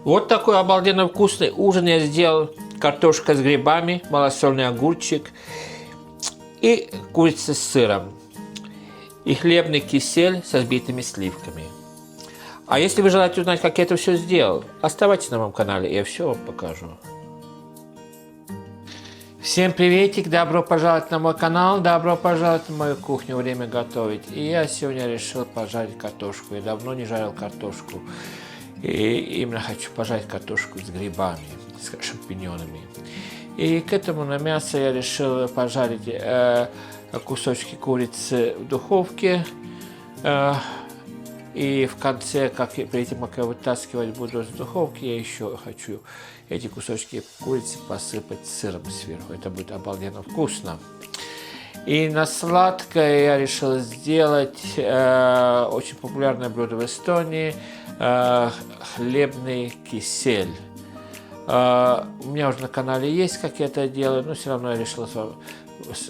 Вот такой обалденно вкусный ужин я сделал. Картошка с грибами, малосольный огурчик и курица с сыром. И хлебный кисель со взбитыми сливками. А если вы желаете узнать, как я это все сделал, оставайтесь на моем канале, я все вам покажу. Всем приветик, добро пожаловать на мой канал, добро пожаловать на мою кухню, время готовить. И я сегодня решил пожарить картошку, я давно не жарил картошку. И именно хочу пожарить картошку с грибами, с шампиньонами. И к этому на мясо я решил пожарить кусочки курицы в духовке. И в конце, перед этим, как я вытаскивать буду из духовки, я еще хочу эти кусочки курицы посыпать сыром сверху. Это будет обалденно вкусно. И на сладкое я решил сделать очень популярное блюдо в Эстонии – хлебный кисель. У меня уже на канале есть, как я это делаю, но все равно я решил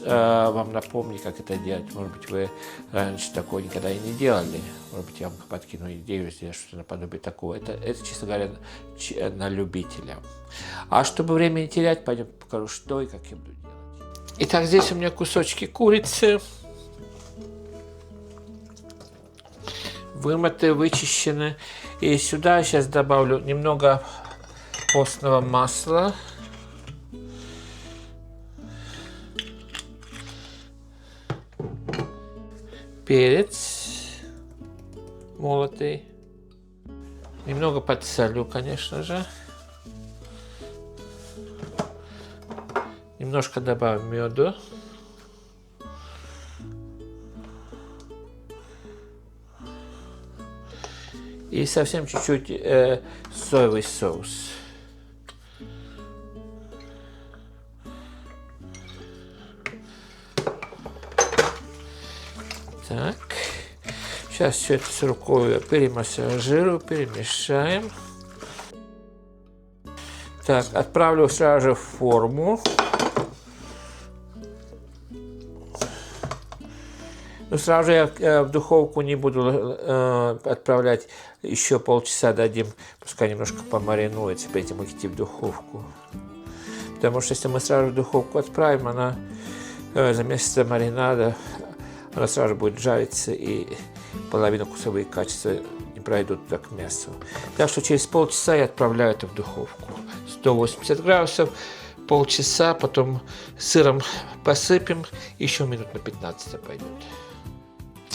вам напомнить, как это делать. Может быть, вы раньше такое никогда и не делали. Может быть, я вам подкину идею сделать что-то наподобие такого. Это, честно говоря, на любителя. А чтобы время не терять, пойдем покажу, что и как я буду делать. Итак, здесь у меня кусочки курицы. Вымытые, вычищены. И сюда я сейчас добавлю немного постного масла. Перец молотый. Немного подсолю, конечно же. Немножко добавим меду. И совсем чуть-чуть соевый соус. Так. Сейчас все это с рукой перемассажирую, перемешаем. Так, отправлю сразу же в форму. Но сразу же я в духовку не буду отправлять, еще полчаса дадим, пускай немножко помаринуется, перед этим идти в духовку. Потому что если мы сразу в духовку отправим, она за месяц маринада, она сразу будет жариться и половину вкусовые качества не пройдут к мясу. Так что через полчаса я отправляю это в духовку. 180 градусов, полчаса, потом сыром посыпем, еще минут на 15 пойдет.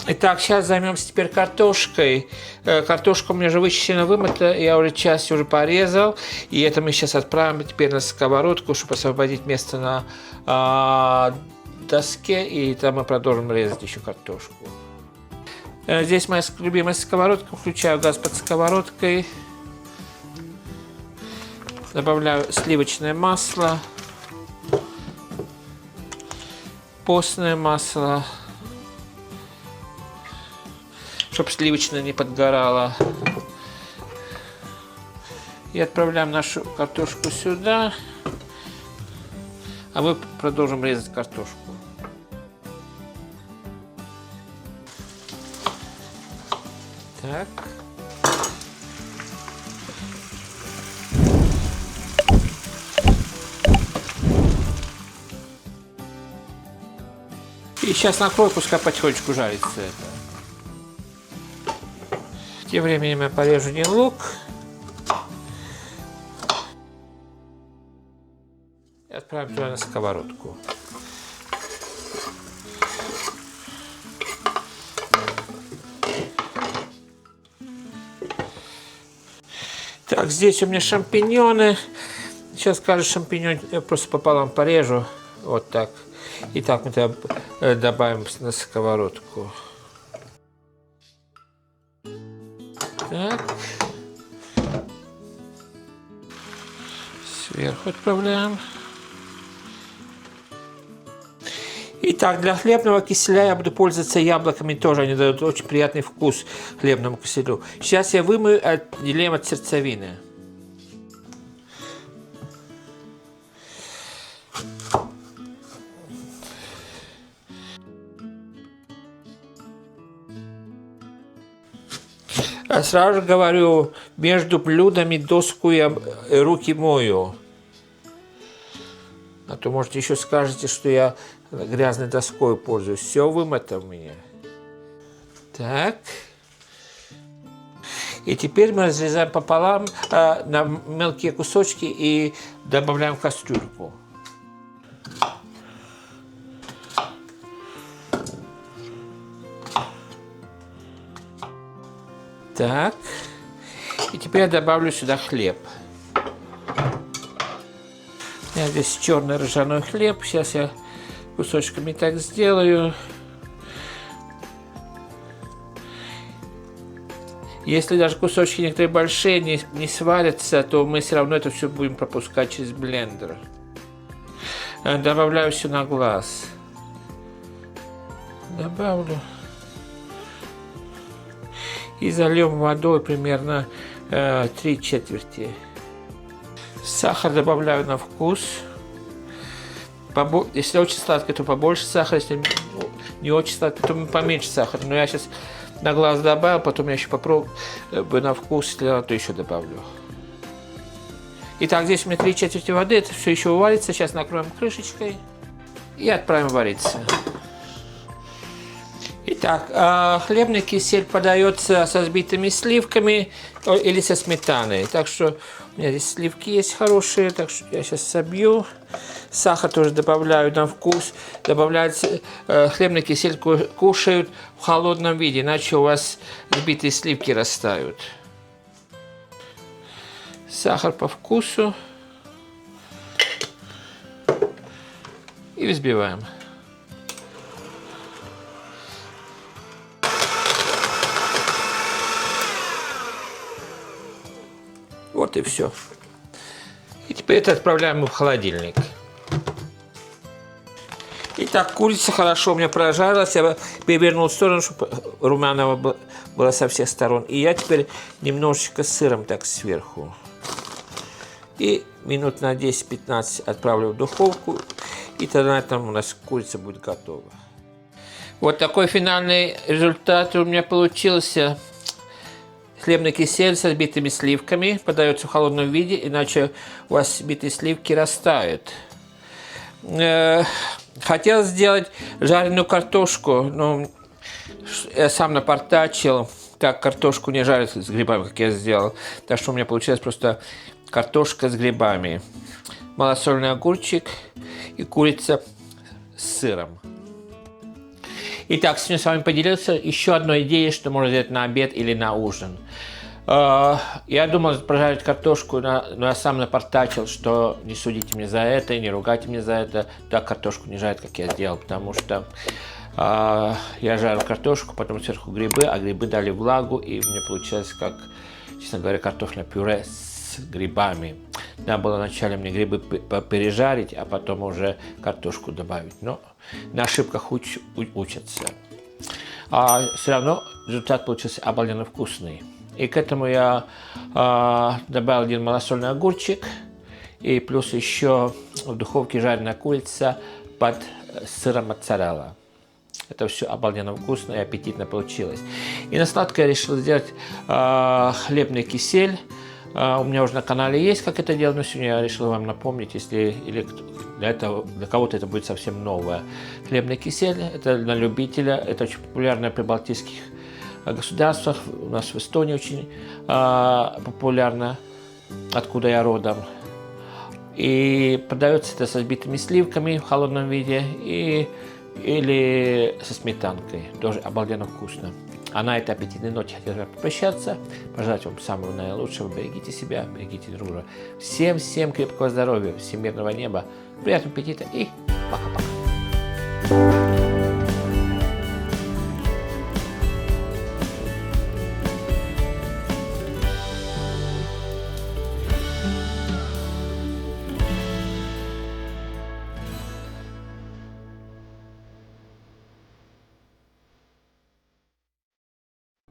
Итак, сейчас займемся теперь картошкой. Картошка у меня уже вычищена, вымыта, я уже часть порезал. И это мы сейчас отправим теперь на сковородку, чтобы освободить место на доске. И там мы продолжим резать еще картошку. Здесь моя любимая сковородка. Включаю газ под сковородкой. Добавляю сливочное масло. Постное масло. Чтобы сливочное не подгорало. И отправляем нашу картошку сюда. А мы продолжим резать картошку. Так. И сейчас накрою, пускай потихонечку жарится это. Тем временем я порежу один лук. И отправим туда на сковородку. Так, здесь у меня шампиньоны. Сейчас каждый шампиньон я просто пополам порежу. Вот так. И так мы это добавим на сковородку. Так. Сверху отправляем. Итак, для хлебного киселя я буду пользоваться яблоками тоже. Они дают очень приятный вкус хлебному киселю. Сейчас я вымою, отделим от сердцевины. Сразу же говорю, между блюдами доску я руки мою. А то, может, еще скажете, что я грязной доской пользуюсь. Все вымыто у меня. Так. И теперь мы разрезаем пополам на мелкие кусочки и добавляем в кастрюльку. Так. И теперь я добавлю сюда хлеб. У меня здесь черный ржаной хлеб. Сейчас я кусочками так сделаю. Если даже кусочки некоторые большие не сварятся, то мы все равно это все будем пропускать через блендер. Добавляю все на глаз. Добавлю. И зальем водой примерно 3/4. Сахар добавляю на вкус. Если очень сладкое, то побольше сахара. Если не очень сладкое, то поменьше сахара. Но я сейчас на глаз добавил, потом я еще попробую на вкус, если надо, то еще добавлю. Итак, здесь у меня 3/4 воды. Это все еще уварится. Сейчас накроем крышечкой и отправим вариться. Итак, хлебный кисель подается со взбитыми сливками или со сметаной. Так что у меня здесь сливки есть хорошие, так что я сейчас собью. Сахар тоже добавляю на вкус. Добавляется хлебный кисель кушают в холодном виде, иначе у вас взбитые сливки растают. Сахар по вкусу. И взбиваем. Вот и все. И теперь это отправляем в холодильник. Итак, курица хорошо у меня прожарилась. Я перевернул в сторону, чтобы румяного было со всех сторон. И я теперь немножечко сыром так сверху. И минут на 10-15 отправлю в духовку. И тогда на этом у нас курица будет готова. Вот такой финальный результат у меня получился. Хлебный кисель с взбитыми сливками подается в холодном виде, иначе у вас взбитые сливки растают. Хотел сделать жареную картошку, но я сам напортачил. Так картошку не жарят с грибами, как я сделал. Так что у меня получилась просто картошка с грибами. Малосольный огурчик и курица с сыром. Итак, сегодня с вами поделился еще одной идеей, что можно сделать на обед или на ужин. Я думал прожарить картошку, но я сам напортачил, что не судите меня за это и не ругайте меня за это. Так картошку не жарят, как я сделал, потому что я жарил картошку, потом сверху грибы, а грибы дали влагу, и у меня получилось, как, честно говоря, картофельное пюре с грибами. Надо было вначале мне грибы пережарить, а потом уже картошку добавить. Но на ошибках учатся. А все равно результат получился обалденно вкусный. И к этому я добавил один малосольный огурчик. И плюс еще в духовке жареная курица под сыром моцарелла. Это все обалденно вкусно и аппетитно получилось. И на сладкое я решил сделать хлебный кисель. У меня уже на канале есть, как это делать, но сегодня я решил вам напомнить, если или для кого-то это будет совсем новое. Хлебный кисель, это на любителя, это очень популярно при балтийских государствах, у нас в Эстонии очень популярно, откуда я родом. И подается это со взбитыми сливками в холодном виде или со сметанкой, тоже обалденно вкусно. А на этой аппетитной ноте хотел попрощаться, пожелать вам самого наилучшего, берегите себя, берегите друг друга. Всем крепкого здоровья, всем мирного неба, приятного аппетита и пока-пока.